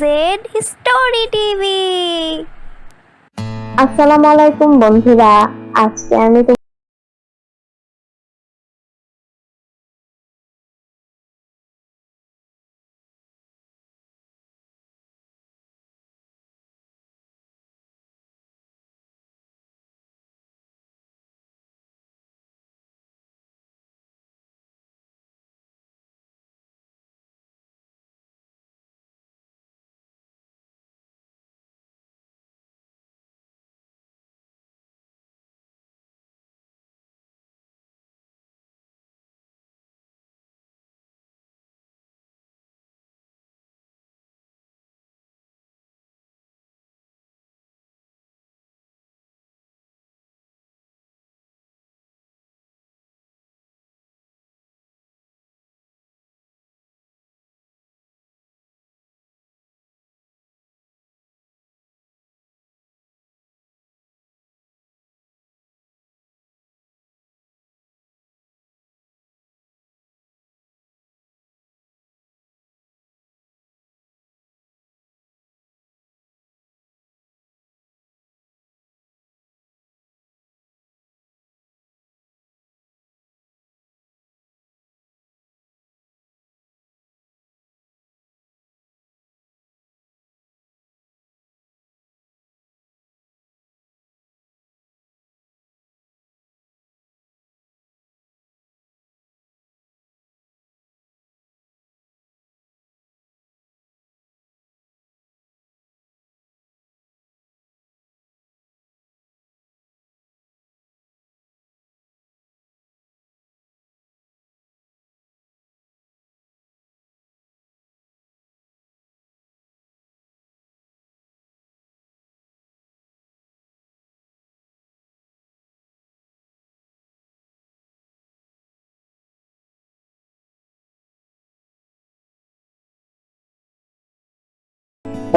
Z story TV. আসসালামু আলাইকুম বন্ধুরা, আজকে আমি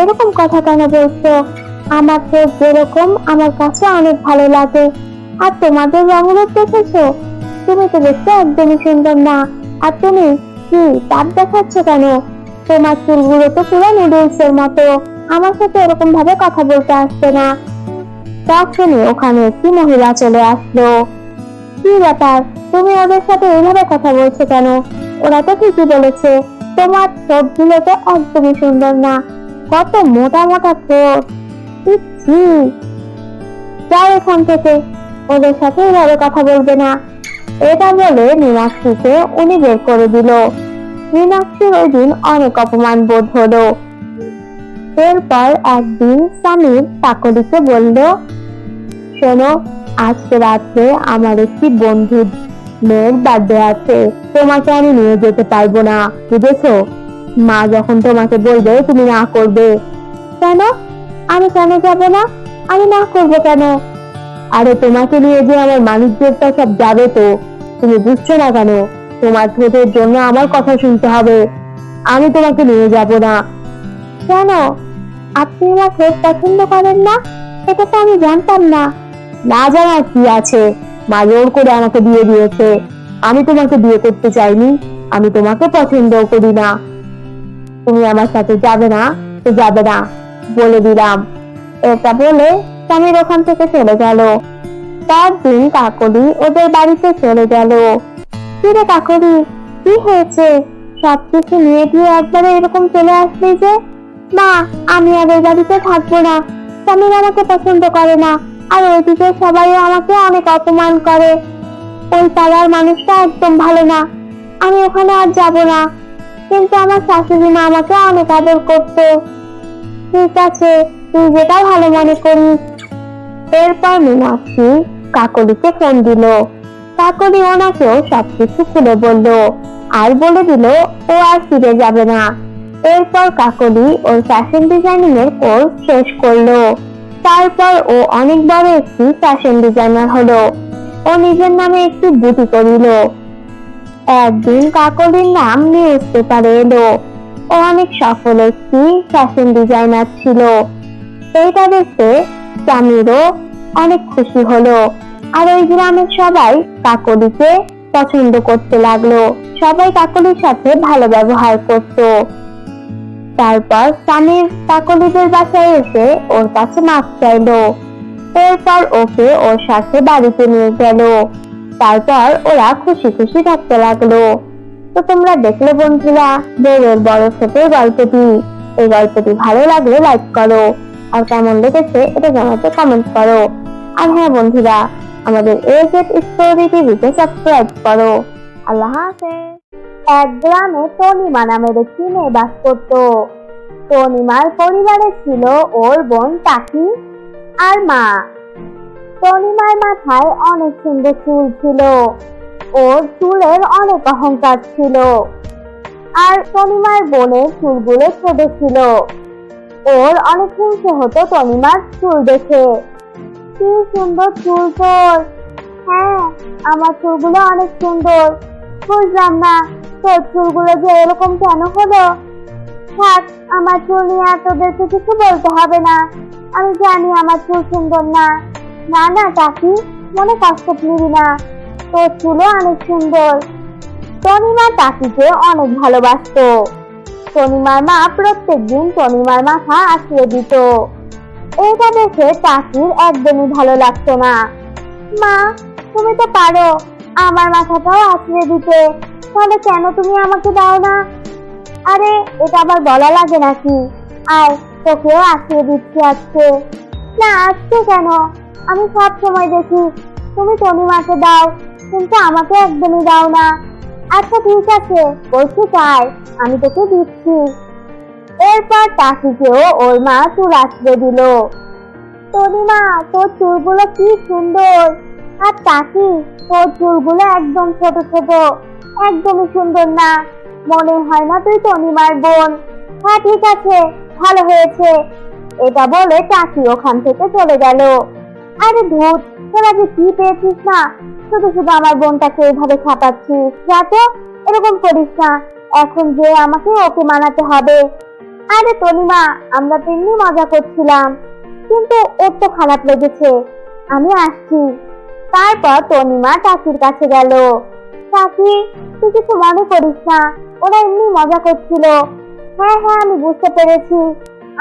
এরকম কথা কেন বলছো? আমাকে যেরকম আমার কাছে অনেক ভালো লাগে। আর তোমাদের রঙরূপ দেখেছো? তুমি তো দেখতে একদমই সুন্দর না। আর তুমি কি তাপ দেখাচ্ছ কেন? তোমার চুলগুলো তো পুরো নুডলস এর মতো। আমার সাথে এরকম ভাবে কথা বলতে আসছে না। তখনই ওখানে একটি মহিলা চলে আসলো। কি ব্যাপার, তুমি ওদের সাথে এইভাবে কথা বলছো কেন? ওরা তো ঠিকই বলেছে, তোমার ঠোঁটগুলো তো একদমই সুন্দর না। কত মোটা মোটা ঠোঁট। ইচ্ছি, যাও এখান থেকে, ওদের সাথে এইভাবে কথা বলবে না। এটা বলে মীনাক্ষীকে উনি বের করে দিল। মীনাক্ষীর ওই দিন অনেক অপমান বোধ হলো। এরপর একদিন স্বামীর কাকলিকে বলল, শোনো, আজকে রাত্রে আমার একটি বন্ধুর মেয়ের বার্থডে আছে, তোমাকে আমি নিয়ে যেতে পারবো না, বুঝেছো? মা যখন তোমাকে বলবে তুমি না করবে। কেন? আমি কেন যাব না? আমি না করবো কেন? আরে তোমাকে নিয়ে যে আমার মানুষদেরটা সব যাবে তো, তুমি বুঝছো না কেন? তোমার ঠোঁটের জন্য আমার কথা শুনতে হবে। আমি তোমাকে নিয়ে যাব না। কেন? আপনি আমার ঠোঁট পছন্দ করেন না? এটা তো আমি জানতাম না। না জানার কি আছে, মা জোর করে আমাকে বিয়ে দিয়েছে। আমি তোমাকে বিয়ে করতে চাইনি, আমি তোমাকে পছন্দও করি না। তুমি আমার সাথে যাবে না তো যাবে না, বলে দিলাম। এটা বলে স্বামীর ওখান থেকে চলে গেল। তার দিন কাকলি ওদের বাড়িতে চলে গেল। কিরে কাকলি, কি হয়েছে? সবকিছু নিয়ে দিয়ে একবারে এরকম চলে আসলি যে? মা, আমি আর ওই বাড়িতে থাকবো না। স্বামীর আমাকে পছন্দ করে না, আর ওইদিকে সবাই আমাকে অনেক অপমান করে। ওই পাড়ার মানুষটা একদম ভালো না, আমি ওখানে আর যাব না। কিন্তু আমার শাশুড়ি মা আমাকে অনেক আদর করতো। ঠিক আছে, তুই যেটা ভালো মনে করিস। এরপর মীনাক্ষী কাকলিকে ফোন দিল। কাকলি ওনাকেও সবকিছু খুলে বলল, আর বলে দিল ও আর ফিরে যাবে না। এরপর কাকলি ওর ফ্যাশন ডিজাইনিং এর কোর্স শেষ করলো। তারপর ও অনেক বড় একটি ফ্যাশন ডিজাইনার হলো। ও নিজের নামে একটি বুটি করিল। একদিন কাকলির নাম নিউজ পেপারে এলো। ও অনেক সফল একটি ফ্যাশন ডিজাইনার ছিল। এইটা দেখতে স্বামীরও অনেক খুশি হলো। আর ওই গ্রামের সবাই কাকলিকে পছন্দ করতে লাগলো। সবাই কাকলির সাথে ভালো ব্যবহার করতো। তারপর স্বামীর কাকলিদের বাসায় এসে ওর কাছে মাপ চাইলো। এরপর ওকে ওর সাথে বাড়িতে নিয়ে গেল। তারপর ওরা খুশি খুশি থাকতে লাগলো। তো তোমরা দেখলে বন্ধুরা বউয়ের বড় ছোটের গল্পটি। এই গল্পটি ভালো লাগলে লাইক করো, আর কেমন লেগেছে এটা জানাতে কমেন্ট করো। আর হ্যাঁ বন্ধুরা, আমাদের AZ স্টোরি টিভিকে সাবস্ক্রাইব করো। আল্লাহ হাফেজ। এক গ্রামে তনিমা নামের একটি মেয়ে বাস করত। তনিমার পরিবারে ছিল ওর বোন টাকি আর মা। তনিমার মাথায় অনেক সুন্দর চুল ছিল। ওর চুলের অনেক অহংকার ছিল। আর তনিমার বোনের চুলগুলো ছোট ছিল। ওর অনেক হিংসে হতো তনিমার চুল দেখে। কি সুন্দর চুল তোর! হ্যাঁ, আমার চুলগুলো অনেক সুন্দর। বুঝলাম না তোর চুলগুলো যে এরকম কেন হলো। থাক, আমার চুল নিয়ে আর তোদেরকে কিছু বলতে হবে না। আমি জানি আমার চুল সুন্দর না। না না টাকি, মনে কষ্ট নিবি না, তোর চুলও অনেক সুন্দর। তনিমা টাকিকে অনেক ভালোবাসতো। তনিমার মা প্রত্যেকদিন তনিমার মাথা আঁচড়ে দিত। এটা দেখে টাকির একদমই ভালো লাগতো না। মা, তুমি তো পারো আমার মাথাটাও আঁচড়ে দিতে, তাহলে কেন তুমি আমাকে দাও না? আরে এটা আবার বলা লাগে নাকি? আয়, তোকেও আঁচড়ে দিচ্ছি আজকে। না, আজকে কেন? আমি সব সময় দেখি তুমি তনিমাকে দাও, কিন্তু আমাকে একদমই দাও না। আচ্ছা ঠিক আছে, বলছি তাই, আমি তোকে দিচ্ছি। এরপর টাকিকেও ওর মা চুল আঁচড়ে দিল। তনিমা, তোর চুলগুলো কি সুন্দর। আর টাকি, তোর চুলগুলো একদম ছোট ছোট, একদমই সুন্দর না। মনে হয় না তুই তনিমার বোন। হ্যাঁ ঠিক আছে, ভালো হয়েছে। এটা বলে টাকি ওখান থেকে চলে গেল। আরে ধুত, তোরা যে কি পেয়েছিস না, শুধু শুধু আমার বোনটাকে এইভাবে খাটাচ্ছিস। যা তো, এরকম করিস না, এখন যে আমাকে ওকে মানাতে হবে। আরে তনিমা, আমরা তো এমনি মজা করছিলাম, কিন্তু ওর তো খারাপ লেগেছে, আমি আসছি। তারপর তনিমা টাকির কাছে গেল। টাকি, তুই কিছু মনে করিস না, ওরা এমনি মজা করছিল। হ্যাঁ হ্যাঁ, আমি বুঝতে পেরেছি,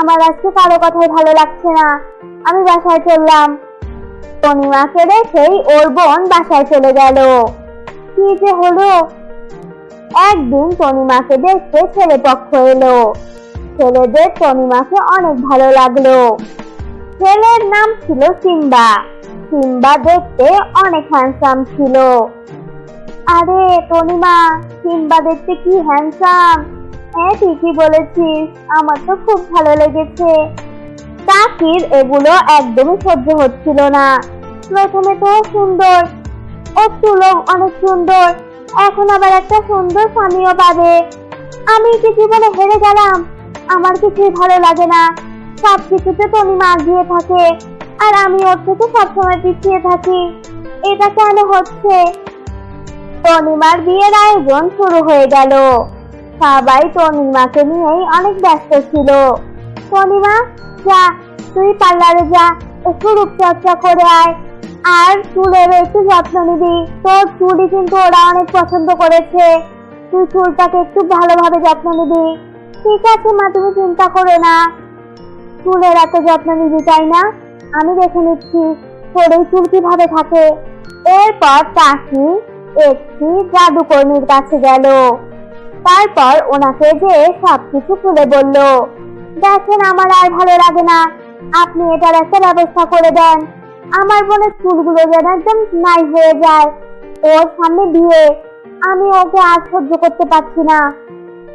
আমার আজকে কারো কথাই ভালো লাগছে না, আমি বাসায় চললাম। তনিমাকে রেখেই ওর বোন বাসায় চলে গেল। কি যে হলো! একদিন তনিমাকে দেখতে ছেলে পক্ষ এলো। ছেলেদের তনিমাকে অনেক ভালো লাগলো। ছেলের নাম ছিল সিম্বা। সিম্বা দেখতে অনেক হ্যান্ডসাম ছিল। আরে তনিমা, সিম্বা দেখতে কি হ্যান্ডসাম! হ্যাঁ ঠিকই বলেছিস, আমার তো খুব ভালো লেগেছে। টাকির এগুলো একদমই সহ্য হচ্ছিল না। প্রথমে তো সুন্দর, ওর চুলও অনেক সুন্দর, এখন আবার একটা সুন্দর স্বামীও পাবে। আমি কি জীবনে হেরে গেলাম? আমার কিছুই ভালো লাগে না। সবকিছুতে তনিমা এগিয়ে থাকে, আর আমি ওর থেকে সবসময় পিছিয়ে থাকি। এটা কেন হচ্ছে? তনিমার বিয়ের আয়োজন শুরু হয়ে গেল। সবাই তনিমাকে নিয়েই অনেক ব্যস্ত ছিল। তনিমা, যা, তুই পার্লারে যা, একটু রূপচর্চা করে আয়, আর চুলের একটু যত্ন নিবি। তোর চুলই কিন্তু ওরা অনেক পছন্দ করেছে, তুই চুলটাকে একটু ভালোভাবে যত্ন নিবি। ঠিক আছে মা, তুমি চিন্তা করো না। চুলের এত যত্ন নিবি তাই না? আমি দেখে নিচ্ছি তোর এই চুল কিভাবে থাকে। এরপর টাকি একটি জাদুকর্মীর কাছে গেল। তারপর ওনাকে যে সবকিছু খুলে বলল, দেখেন আমার আর ভালো লাগে না, আপনি এটার একটা ব্যবস্থা করে দেন। আমার বোনের চুলগুলো যেন একদম নাই হয়ে যায়। ওর সামনে বিয়ে, আমি ওকে আর সহ্য করতে পারছি না।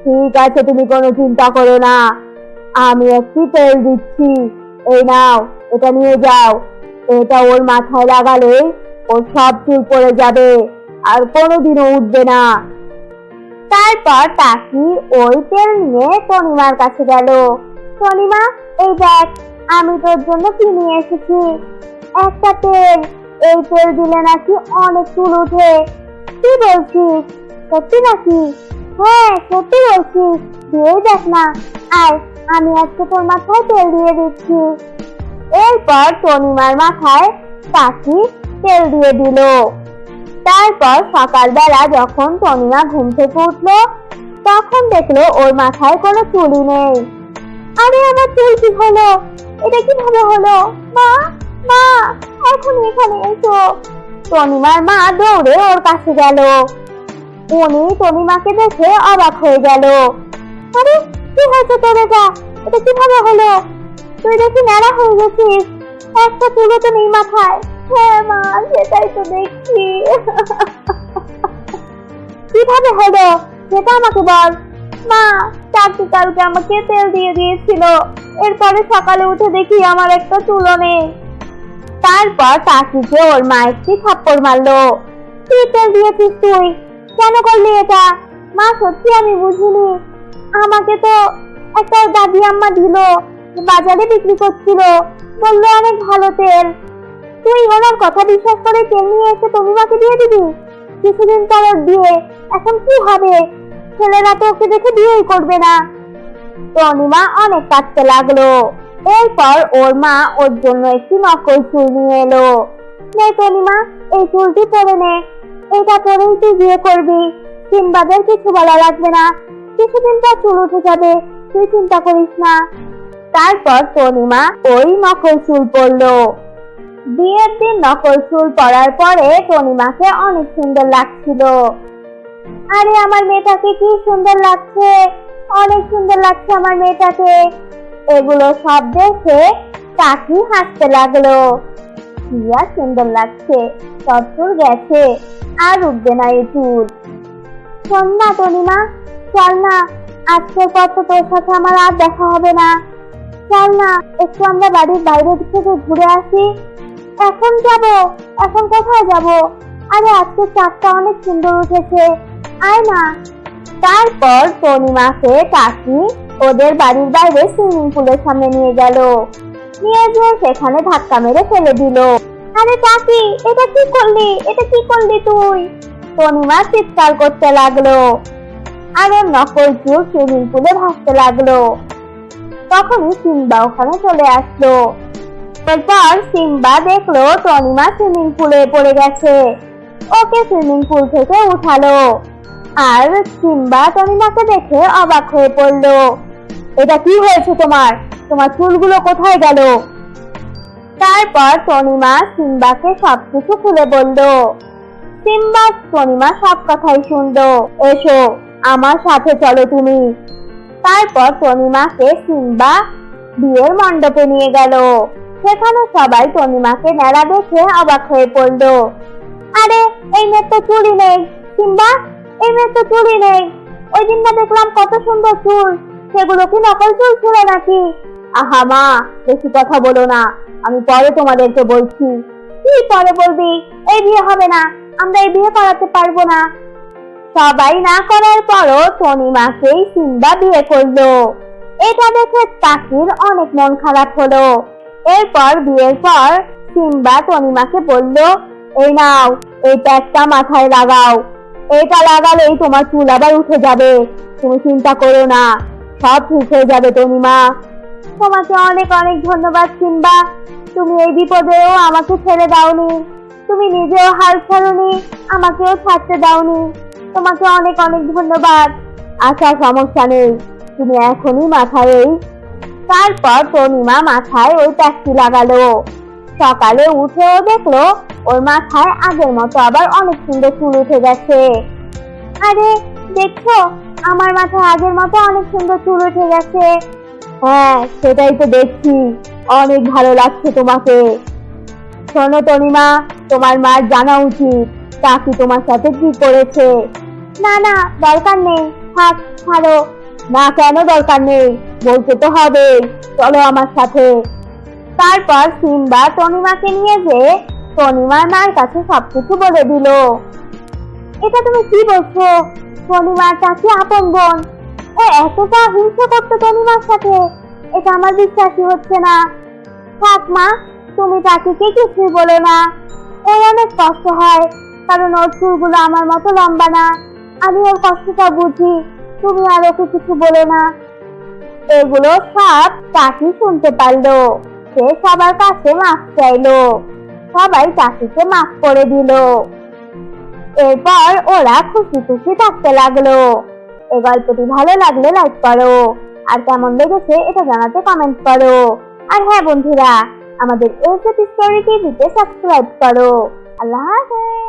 ঠিক আছে, তুমি কোনো চিন্তা করো না, আমি একটি তেল দিচ্ছি, এই নাও, এটা নিয়ে যাও। এটা ওর মাথায় লাগালে ওর সব চুল পড়ে যাবে, আর কোনোদিনও উঠবে না। তারপর টাকি ওই তেল নিয়ে তনিমার কাছে গেল। তনিমা, এই দেখ, আমি তোর জন্য কি নিয়ে এসেছি, একটা তেল। এই তেল দিলে নাকি অনেক চুল উঠে। কি বলছিস, সত্যি নাকি? হ্যাঁ সত্যি বলছি, দিয়ে দেখ না। আয়, আমি আজকে তোর মাথায় তেল দিয়ে দিচ্ছি। এরপর তনিমার মাথায় টাকি তেল দিয়ে দিল। তারপর সকালবেলা যখন তনিমা ঘুম থেকে উঠলো, তখন দেখলো ওর মাথায় কোনো চুলই নেই। আরে আমার চুল কি হলো? এটা কিভাবে হলো? মা, মা, এখন এখানে এসো। তনিমার মা দৌড়ে ওর কাছে গেল। উনি তনিমাকে দেখে অবাক হয়ে গেল। আরে কি হয়েছে তোর? এটা কিভাবে হলো? তুই দেখি ন্যাড়া হয়ে গেছিস, একটা চুলও তো নেই মাথায়। হ্যাঁ মা, সেটাই তো দেখছি। কিভাবে হলো সেটা আমাকে বল। মা, চাচি কালকে আমাকে তেল দিয়ে দিয়েছিল, এরপরে সকালে উঠে দেখি আমার একটা চুলও নেই। তারপর চাচিকে ওর মা একটি থাপ্পড় মারলো। কি তেল দিয়েছিস তুই? কেন করলি এটা? মা, সত্যি আমি বুঝিনি। আমাকে তো একটা দাদি আম্মা দিল, বাজারে বিক্রি করছিল, বললো অনেক ভালো তেল। তুই ওনার কথা বিশ্বাস করে তেল নিয়ে এসে তনিমাকে দিয়ে দিবি? কিছুদিন পর ওর বিয়ে, এখন কি হবে? ছেলেরা তো ওকে দেখে বিয়েই করবে না। তনিমা অনেক কাঁদতে লাগলো। এরপর ওর মা ওর জন্য একটি নকল চুল নিয়ে এলো। নে তনিমা, এই চুলটি পরে নে, এটা পরেই তুই বিয়ে করবি। সিম্বাদের কিছু বলা লাগবে না, কিছুদিন পর চুল উঠে যাবে, তুই চিন্তা করিস না। তারপর তনিমা ওই নকল চুল পরলো। বিয়ের দিন নকল চুল পরার পরে তনিমাকে অনেক সুন্দর লাগছিল। আরে আমার মেয়েটাকে কি সুন্দর লাগছে, অনেক সুন্দর লাগছে আমার মেয়েটাকে। এগুলো সব দেখে কাকি হাসতে লাগলো। কি আর সুন্দর লাগছে, সব চুল গেছে, আর উঠবে না এই চুল। শোন না তনিমা, চল না, আজকের পর তো তোর সাথে আমার আর দেখা হবে না। চল না, একটু আমরা বাড়ির বাইরে থেকে ঘুরে আসি। এখন যাব? এখন কোথায় যাব? আরে আজকে চাঁদটা অনেক সুন্দর উঠেছে, আয় না। তারপর তনিমাকে কাকি ওদের বাড়ির বাইরে সুইমিং পুলের সামনে নিয়ে গেল। নিয়ে গিয়ে সেখানে ধাক্কা মেরে ফেলে দিল। আরে কাকি, এটা কি করলি? এটা কি করলি তুই? তনিমা চিৎকার করতে লাগলো। আর ওর নকল চুল সুইমিং পুলে ভাসতে লাগলো। তখনই সিম্বা ওখানে চলে আসলো। এরপর সিম্বা দেখলো তনিমা সুইমিং পুলে পড়ে গেছে। ওকে সুইমিং পুল থেকে উঠালো। আর সিম্বা তনিমাকে দেখে অবাক হয়ে পড়লো। এটা কি হয়েছে তোমার? তোমার চুলগুলো কোথায় গেল? তারপর তনিমা সিম্বাকে সবকিছু খুলে বলল। সিম্বা তনিমা সব কথাই শুনলো। এসো, আমার সাথে চলো তুমি। তারপর তনিমাকে সিম্বা বিয়ের মণ্ডপে নিয়ে গেল। সেখানে সবাই তনিমাকে ন্যাড়া দেখে অবাক হয়ে পড়লো। আরে এই মেয়ের তো চুলই নেই। সিম্বা, এই মেয়ের তো চুলই নেই। ওই দিন না দেখলাম কত সুন্দর চুল, সেগুলো কি নকল চুল ছিল নাকি? আহা মা, বেশি কথা বলো না, আমি পরে তোমাদেরকে বলছি। কি পরে বলবি? এই বিয়ে হবে না, আমরা এই বিয়ে করাতে পারবো না। সবাই না করার পরও তনিমাকেই সিম্বা বিয়ে করলো। এটা দেখে কাকির অনেক মন খারাপ হলো। এরপর বিয়ের পর সিম্বা তনিমাকে বলল, এই নাও, এইটা একটা মাথায় লাগাও, এটা লাগালেই তোমার চুল আবার উঠে যাবে, তুমি চিন্তা করো না, সব ঠিক হয়ে যাবে তনিমা। তোমাকে অনেক অনেক ধন্যবাদ সিম্বা, তুমি এই বিপদেও আমাকে ছেড়ে দাওনি, তুমি নিজেও হাল ছাড়োনি, আমাকেও ছাড়তে দাওনি, তোমাকে অনেক অনেক ধন্যবাদ। আচ্ছা সমস্যা নেই, তুমি এখনই মাথায় এই। তারপর তনিমা মাথায় ওই ট্যাক্সি লাগালো। সকালে উঠেও দেখলো ওর মাথায় আগের মতো আবার অনেক সুন্দর চুল উঠে গেছে। আরে দেখছো, আমার মাথায় আগের মতো অনেক সুন্দর চুল উঠে গেছে। হ্যাঁ, সেটাই তো দেখছি, অনেক ভালো লাগছে তোমাকে। শোনো তনিমা, তোমার মার জানা উচিত কাকি তোমার সাথে কি করেছে। না না, দরকার নেই, থাক, ছাড়ো। না কেন দরকার নেই? বলতে তো হবে, চলো আমার সাথে। তারপর সিম্বা তনিমাকে নিয়ে যে তনিমার মার কাছে সবকিছু বলে দিল। এটা তুমি কি বলছো? তনিমার চাচি আপন বোন, ও এতটা হিংসা করতো তনিমার সাথে, এটা আমার বিশ্বাসই হচ্ছে না। থাক মা, তুমি চাচিকে কিছুই বলো না, ওর অনেক কষ্ট হয়, কারণ ওর চুলগুলো আমার মতো লম্বা না, আমি ওর কষ্টটা বুঝি, তুমি আর ওকে কিছু বলো না। এগুলো সব চাচি শুনতে পারলো। সে সবার কাছে মাফ চাইলো। সবাই চাচিকে মাফ করে দিল। এরপর ওরা খুশি খুশি থাকতে লাগলো। এই গল্পটি ভালো লাগলে লাইক করো, আর কেমন লেগেছে এটা জানাতে কমেন্ট করো। আর হ্যাঁ বন্ধুরা, আমাদের এসএপি স্টোরি টিভিতে সাবস্ক্রাইব করো। আল্লাহ হাফেজ।